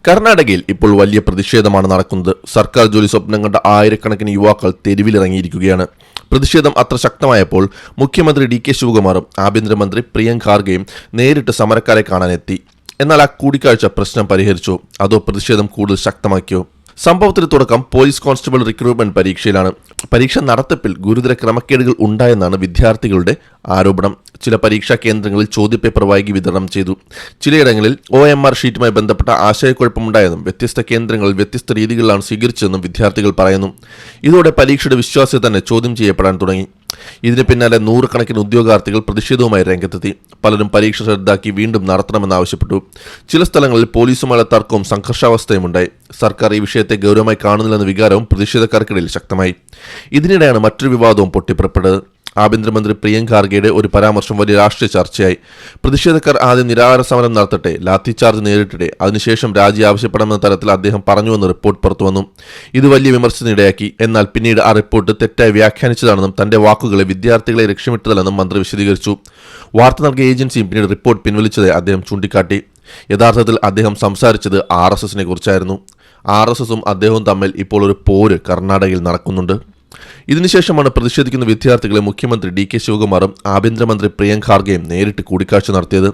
കർണാടകയിൽ ഇപ്പോൾ വലിയ പ്രതിഷേധമാണ് നടക്കുന്നത്. സർക്കാർ ജോലി സ്വപ്നം കണ്ട ആയിരക്കണക്കിന് യുവാക്കൾ തെരുവിലിറങ്ങിയിരിക്കുകയാണ്. പ്രതിഷേധം അത്ര ശക്തമായപ്പോൾ മുഖ്യമന്ത്രി DK ശിവകുമാറും ആഭ്യന്തരമന്ത്രി പ്രിയങ്ക് ഖാർഗെയും നേരിട്ട് സമരക്കാരെ കാണാനെത്തി. എന്നാൽ ആ കൂടിക്കാഴ്ച പ്രശ്നം പരിഹരിച്ചോ അതോ പ്രതിഷേധം കൂടുതൽ ശക്തമാക്കിയോ? സംഭവത്തിന് തുടക്കം പോലീസ് കോൺസ്റ്റബിൾ റിക്രൂട്ട്മെന്റ് പരീക്ഷയിലാണ്. പരീക്ഷ നടത്തിപ്പിൽ ഗുരുതര ക്രമക്കേടുകൾ ഉണ്ടായെന്നാണ് വിദ്യാർത്ഥികളുടെ ആരോപണം. ചില പരീക്ഷാ കേന്ദ്രങ്ങളിൽ ചോദ്യപേപ്പർ വൈകി വിതരണം ചെയ്തു. ചിലയിടങ്ങളിൽ OMR ഷീറ്റുമായി ബന്ധപ്പെട്ട ആശയക്കുഴപ്പമുണ്ടായെന്നും വ്യത്യസ്ത കേന്ദ്രങ്ങളിൽ വ്യത്യസ്ത രീതികളിലാണ് സ്വീകരിച്ചതെന്നും വിദ്യാർത്ഥികൾ പറയുന്നു. ഇതോടെ പരീക്ഷയുടെ വിശ്വാസ്യത തന്നെ ചോദ്യം ചെയ്യപ്പെടാൻ തുടങ്ങി. ഇതിന് പിന്നാലെ നൂറുകണക്കിന് ഉദ്യോഗാർത്ഥികൾ പ്രതിഷേധവുമായി രംഗത്തെത്തി. പലരും പരീക്ഷ റദ്ദാക്കി വീണ്ടും നടത്തണമെന്നാവശ്യപ്പെട്ടു. ചില സ്ഥലങ്ങളിൽ പോലീസുമായുള്ള തർക്കവും സംഘർഷാവസ്ഥയും ഉണ്ടായി. സർക്കാർ ഈ വിഷയത്തെ ഗൗരവമായി കാണുന്നില്ലെന്ന വികാരവും പ്രതിഷേധക്കാർക്കിടയിൽ ശക്തമായി. ഇതിനിടെയാണ് മറ്റൊരു വിവാദവും പൊട്ടിപ്പുറപ്പെട്ടത്. ആഭ്യന്തരമന്ത്രി പ്രിയങ്ക് ഖാർഗെയുടെ ഒരു പരാമർശം വലിയ രാഷ്ട്രീയ ചർച്ചയായി. പ്രതിഷേധക്കാർ ആദ്യം നിരാഹാര സമരം നടത്തട്ടെ, ലാത്തി ചാർജ് നേരിട്ടെ, അതിനുശേഷം രാജി ആവശ്യപ്പെടണമെന്ന തരത്തിൽ അദ്ദേഹം പറഞ്ഞുവെന്ന് റിപ്പോർട്ട് പുറത്തുവന്നു. ഇത് വലിയ വിമർശനത്തിനിടയാക്കി. എന്നാൽ പിന്നീട് ആ റിപ്പോർട്ട് തെറ്റായി വ്യാഖ്യാനിച്ചതാണെന്നും തന്റെ വാക്കുകളെ വിദ്യാർത്ഥികളെ ലക്ഷ്യമിട്ടതല്ലെന്നും മന്ത്രി വിശദീകരിച്ചു. വാർത്ത നൽകിയ ഏജൻസിയും പിന്നീട് റിപ്പോർട്ട് പിൻവലിച്ചതായി അദ്ദേഹം ചൂണ്ടിക്കാട്ടി. യഥാർത്ഥത്തിൽ അദ്ദേഹം സംസാരിച്ചത് RSSനെ കുറിച്ചായിരുന്നു. RSSും അദ്ദേഹവും തമ്മിൽ ഇപ്പോൾ ഒരു പോര് കർണാടകയിൽ നടക്കുന്നുണ്ട്. ഇതിനുശേഷമാണ് പ്രതിഷേധിക്കുന്ന വിദ്യാർത്ഥികളെ മുഖ്യമന്ത്രി DK ശിവകുമാറും ആഭ്യന്തരമന്ത്രി പ്രിയങ്ക് ഖാർഗെയും നേരിട്ട് കൂടിക്കാഴ്ച നടത്തിയത്.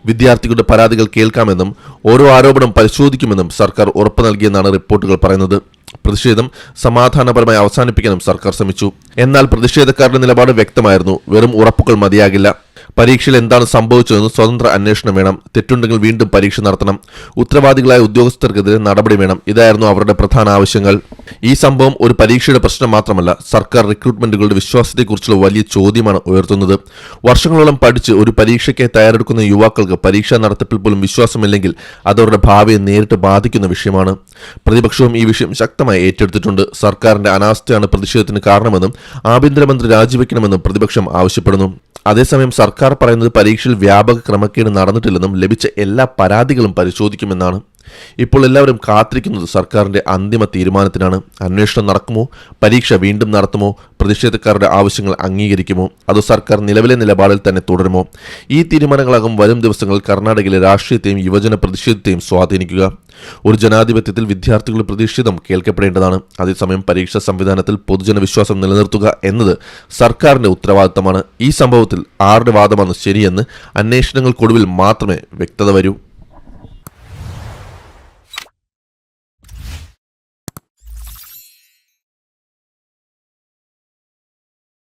വിദ്യാർത്ഥികളുടെ പരാതികൾ കേൾക്കാമെന്നും ഓരോ ആരോപണം പരിശോധിക്കുമെന്നും സർക്കാർ ഉറപ്പ് നൽകിയെന്നാണ് റിപ്പോർട്ടുകൾ പറയുന്നത്. പ്രതിഷേധം സമാധാനപരമായി അവസാനിപ്പിക്കാനും സർക്കാർ ശ്രമിച്ചു. എന്നാൽ പ്രതിഷേധക്കാരുടെ നിലപാട് വ്യക്തമായിരുന്നു. വെറും ഉറപ്പുകൾ മതിയാകില്ല. പരീക്ഷയിൽ എന്താണ് സംഭവിച്ചതെന്ന് സ്വതന്ത്ര അന്വേഷണം വേണം. തെറ്റുണ്ടെങ്കിൽ വീണ്ടും പരീക്ഷ നടത്തണം. ഉത്തരവാദികളായ ഉദ്യോഗസ്ഥർക്കെതിരെ നടപടി വേണം. ഇതായിരുന്നു അവരുടെ പ്രധാന ആവശ്യങ്ങൾ. ഈ സംഭവം ഒരു പരീക്ഷയുടെ പ്രശ്നം മാത്രമല്ല, സർക്കാർ റിക്രൂട്ട്മെന്റുകളുടെ വിശ്വാസത്തെക്കുറിച്ചുള്ള വലിയ ചോദ്യമാണ് ഉയർത്തുന്നത്. വർഷങ്ങളോളം പഠിച്ച് ഒരു പരീക്ഷയ്ക്കായി തയ്യാറെടുക്കുന്ന യുവാക്കൾക്ക് പരീക്ഷാ നടത്തിപ്പിൽ പോലും വിശ്വാസമില്ലെങ്കിൽ അതവരുടെ ഭാവിയെ നേരിട്ട് ബാധിക്കുന്ന വിഷയമാണ്. പ്രതിപക്ഷവും ഈ വിഷയം ശക്തമായി ഏറ്റെടുത്തിട്ടുണ്ട്. സർക്കാരിന്റെ അനാസ്ഥയാണ് പ്രതിഷേധത്തിന് കാരണമെന്നും ആഭ്യന്തരമന്ത്രി രാജിവെക്കണമെന്നും പ്രതിപക്ഷം ആവശ്യപ്പെടുന്നു. അതേസമയം സർക്കാർ പറയുന്നത് പരീക്ഷയിൽ വ്യാപക ക്രമക്കേട് നടന്നിട്ടില്ലെന്നും ലഭിച്ച എല്ലാ പരാതികളും പരിശോധിക്കുമെന്നാണ്. ഇപ്പോൾ എല്ലാവരും കാത്തിരിക്കുന്നത് സർക്കാരിന്റെ അന്തിമ തീരുമാനത്തിനാണ്. അന്വേഷണം നടക്കുമോ? പരീക്ഷ വീണ്ടും നടത്തുമോ? പ്രതിഷേധക്കാരുടെ ആവശ്യങ്ങൾ അംഗീകരിക്കുമോ? അതോ സർക്കാർ നിലവിലെ നിലപാടിൽ തന്നെ തുടരുമോ? ഈ തീരുമാനങ്ങളാകും വരും ദിവസങ്ങളിൽ കർണാടകയിലെ രാഷ്ട്രീയത്തെയും യുവജന പ്രതിഷേധത്തെയും സ്വാധീനിക്കുക. ഒരു ജനാധിപത്യത്തിൽ വിദ്യാർത്ഥികളുടെ പ്രതിഷേധം കേൾക്കപ്പെടേണ്ടതാണ്. അതേസമയം പരീക്ഷാ സംവിധാനത്തിൽ പൊതുജന വിശ്വാസം നിലനിർത്തുക എന്നത് സർക്കാരിന്റെ ഉത്തരവാദിത്തമാണ്. ഈ സംഭവത്തിൽ ആരുടെ വാദമാണ് ശരിയെന്ന് അന്വേഷണങ്ങൾക്കൊടുവിൽ മാത്രമേ വ്യക്തത വരൂ.